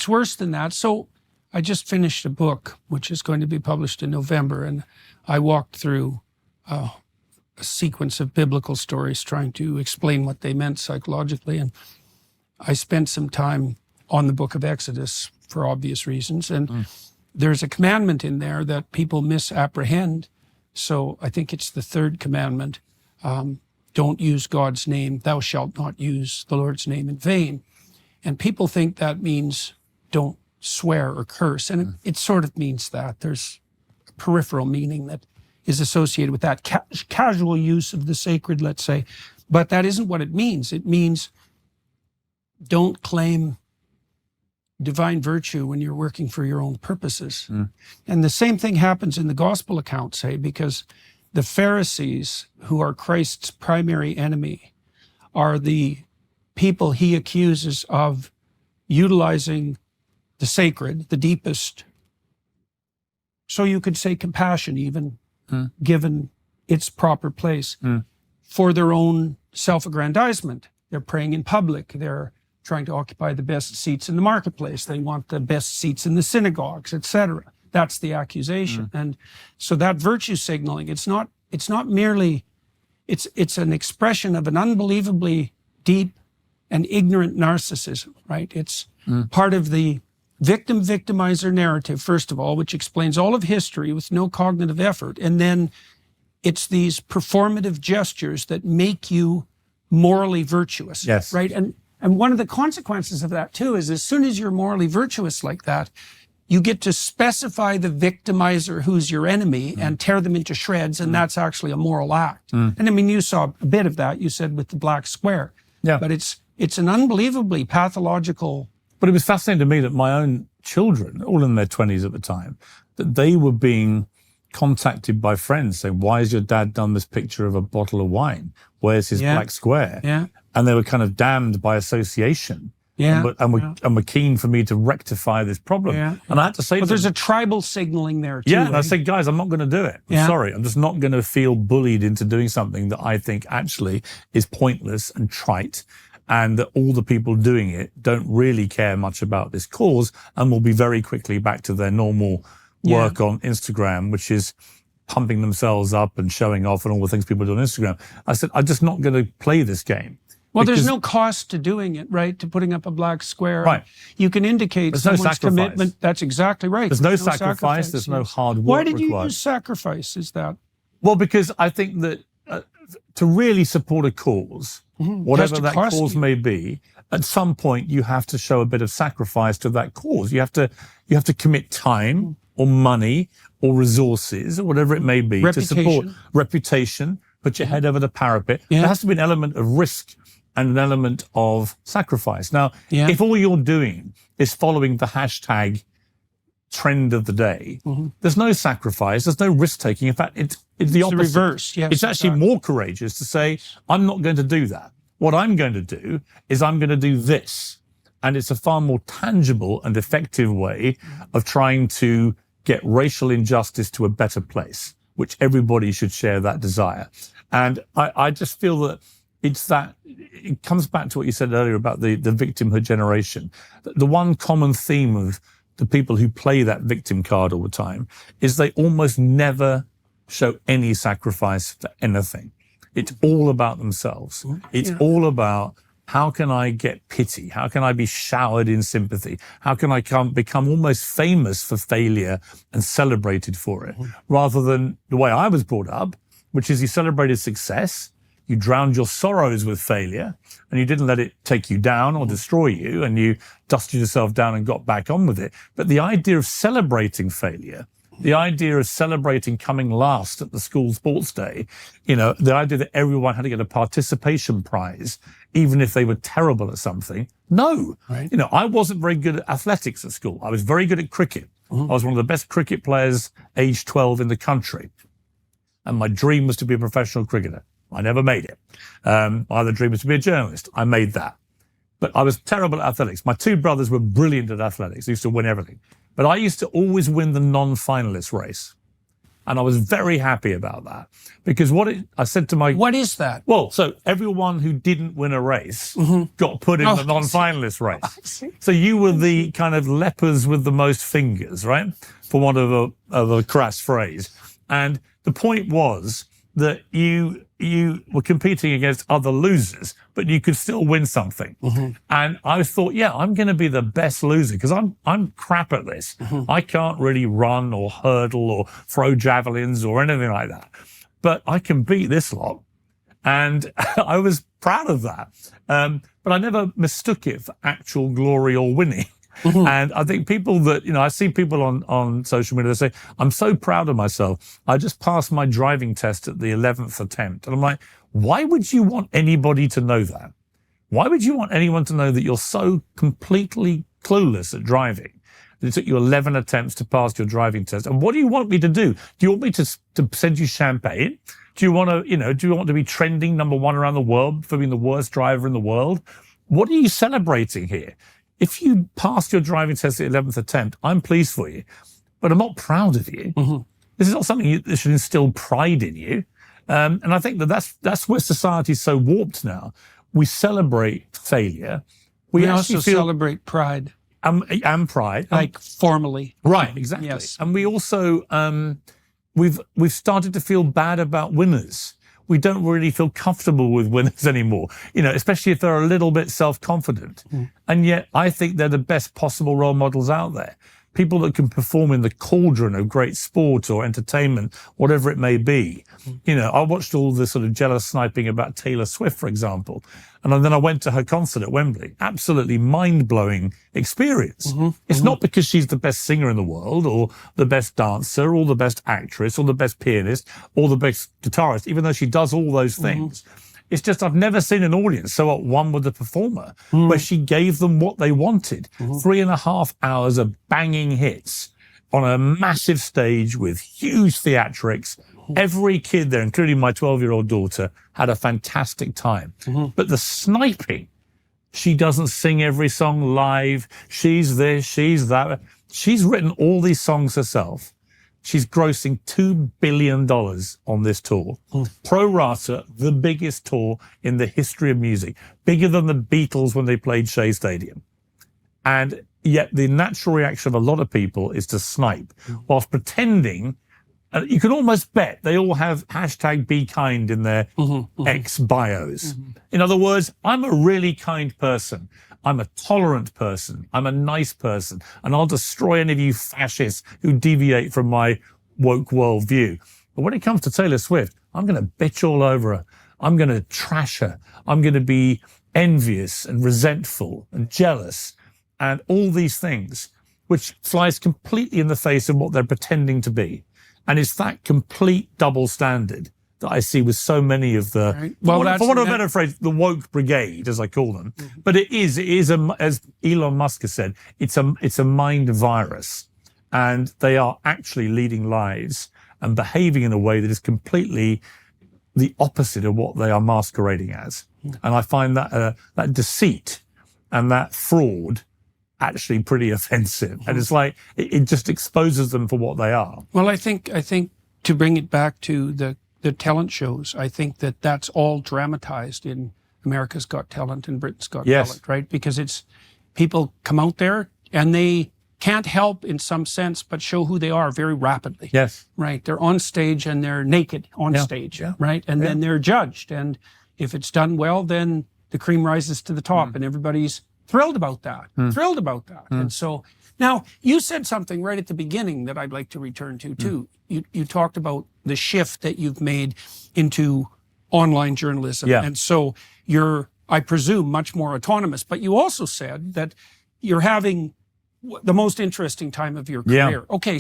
it's worse than that. So I just finished a book, which is going to be published in November, and I walked through a sequence of biblical stories trying to explain what they meant psychologically. And I spent some time on the book of Exodus for obvious reasons. And there's a commandment in there that people misapprehend. So I think it's the third commandment. Don't use God's name. Thou shalt not use the Lord's name in vain. And people think that means don't swear or curse. And it sort of means that. There's a peripheral meaning that is associated with that casual use of the sacred, let's say. But that isn't what it means. It means don't claim divine virtue when you're working for your own purposes. And the same thing happens in the gospel account, say, because the Pharisees, who are Christ's primary enemy, are the people he accuses of utilizing the sacred, the deepest, so you could say compassion even, given its proper place, for their own self-aggrandizement. They're praying in public. They're trying to occupy the best seats in the marketplace. They want the best seats in the synagogues, etc. That's the accusation. And so that virtue signaling, it's not merely, it's an expression of an unbelievably deep and ignorant narcissism, right? It's part of the victim-victimizer narrative, first of all, which explains all of history with no cognitive effort. And then it's these performative gestures that make you morally virtuous, right? And one of the consequences of that, too, is as soon as you're morally virtuous like that, you get to specify the victimizer who's your enemy and tear them into shreds, and that's actually a moral act. And I mean, you saw a bit of that, you said, with the black square. But it's an unbelievably pathological... But it was fascinating to me that my own children, all in their 20s at the time, that they were being contacted by friends saying, why has your dad done this picture of a bottle of wine? Where's his black square? And they were kind of damned by association. And were keen for me to rectify this problem. And I had to say but there's a tribal signaling there too. And I said, guys, I'm not going to do it. I'm sorry. I'm just not going to feel bullied into doing something that I think actually is pointless and trite, and that all the people doing it don't really care much about this cause and will be very quickly back to their normal work on Instagram, which is pumping themselves up and showing off and all the things people do on Instagram. I said, I'm just not going to play this game. Well, there's no cost to doing it, right? To putting up a black square. You can indicate someone's commitment. That's exactly right. There's no sacrifice. There's no hard work. Why did you use sacrifice? Is that? Well, because I think that to really support a cause, whatever that cause may be, at some point you have to show a bit of sacrifice to that cause. You have to commit time or money or resources or whatever it may be to support reputation. Put your head over the parapet. There has to be an element of risk and an element of sacrifice. Now, if all you're doing is following the hashtag trend of the day, there's no sacrifice, there's no risk-taking. In fact, it's the opposite. The reverse, it's actually more courageous to say, I'm not going to do that. What I'm going to do is I'm going to do this. And it's a far more tangible and effective way of trying to get racial injustice to a better place, which everybody should share that desire. And I just feel that it comes back to what you said earlier about the victimhood generation. The one common theme of the people who play that victim card all the time is they almost never show any sacrifice for anything. It's all about themselves. It's all about, how can I get pity? How can I be showered in sympathy? How can I become almost famous for failure and celebrated for it? Rather than the way I was brought up, which is you celebrated success, you drowned your sorrows with failure, and you didn't let it take you down or destroy you, and you dusted yourself down and got back on with it. But the idea of celebrating failure, the idea of celebrating coming last at the school sports day, the idea that everyone had to get a participation prize, even if they were terrible at something. No. I wasn't very good at athletics at school. I was very good at cricket. I was one of the best cricket players aged 12 in the country. And my dream was to be a professional cricketer. I never made it. My other dream was to be a journalist. I made that. But I was terrible at athletics. My two brothers were brilliant at athletics. They used to win everything. But I used to always win the non-finalist race. And I was very happy about that because I said to my... What is that? Well, so everyone who didn't win a race got put in the non-finalist race. So you were the kind of lepers with the most fingers, right? For want of a crass phrase. And the point was that you were competing against other losers, but you could still win something. And I thought, yeah, I'm going to be the best loser because I'm crap at this. I can't really run or hurdle or throw javelins or anything like that. But I can beat this lot. And I was proud of that. But I never mistook it for actual glory or winning. And I think people that, I see people on social media, they say, I'm so proud of myself. I just passed my driving test at the 11th attempt. And I'm like, why would you want anybody to know that? Why would you want anyone to know that you're so completely clueless at driving? That it took you 11 attempts to pass your driving test. And what do you want me to do? Do you want me to send you champagne? Do you want to, do you want to be trending #1 around the world for being the worst driver in the world? What are you celebrating here? If you passed your driving test at the 11th attempt, I'm pleased for you, but I'm not proud of you. This is not something that should instill pride in you. And I think that's where society is so warped now. We celebrate failure. We also celebrate pride. And pride. Like formally. Right, exactly. Yes. And we also, we've started to feel bad about winners. We don't really feel comfortable with winners anymore, especially if they're a little bit self-confident. And yet I think they're the best possible role models out there. People that can perform in the cauldron of great sport or entertainment, whatever it may be. I watched all the sort of jealous sniping about Taylor Swift, for example. And then I went to her concert at Wembley. Absolutely mind-blowing experience. It's not because she's the best singer in the world or the best dancer or the best actress or the best pianist or the best guitarist, even though she does all those things. It's just I've never seen an audience so at one with the performer where she gave them what they wanted. 3.5 hours of banging hits on a massive stage with huge theatrics. Every kid there, including my 12-year-old daughter, had a fantastic time. But the sniping, she doesn't sing every song live. She's this, she's that. She's written all these songs herself. She's grossing $2 billion on this tour. Pro rata, the biggest tour in the history of music. Bigger than the Beatles when they played Shea Stadium. And yet the natural reaction of a lot of people is to snipe, whilst pretending, you can almost bet they all have #BeKind in their ex bios. In other words, I'm a really kind person. I'm a tolerant person. I'm a nice person. And I'll destroy any of you fascists who deviate from my woke worldview. But when it comes to Taylor Swift, I'm going to bitch all over her. I'm going to trash her. I'm going to be envious and resentful and jealous and all these things, which flies completely in the face of what they're pretending to be. And it's that complete double standard that I see with so many of the, for want of a better phrase, the woke brigade, as I call them. But it is as Elon Musk has said, it's a mind virus, and they are actually leading lives and behaving in a way that is completely the opposite of what they are masquerading as. And I find that that deceit and that fraud actually pretty offensive. And it's like it just exposes them for what they are. Well, I think to bring it back to the talent shows, I think that's all dramatized in America's Got Talent and Britain's Got Talent, right? Because it's people come out there and they can't help in some sense but show who they are very rapidly. Yes. Right. They're on stage and they're naked on stage, right? And then they're judged. And if it's done well, then the cream rises to the top and everybody's thrilled about that, And so now you said something right at the beginning that I'd like to return to too. You talked about the shift that you've made into online journalism. And so you're, I presume, much more autonomous, but you also said that you're having the most interesting time of your career. Okay.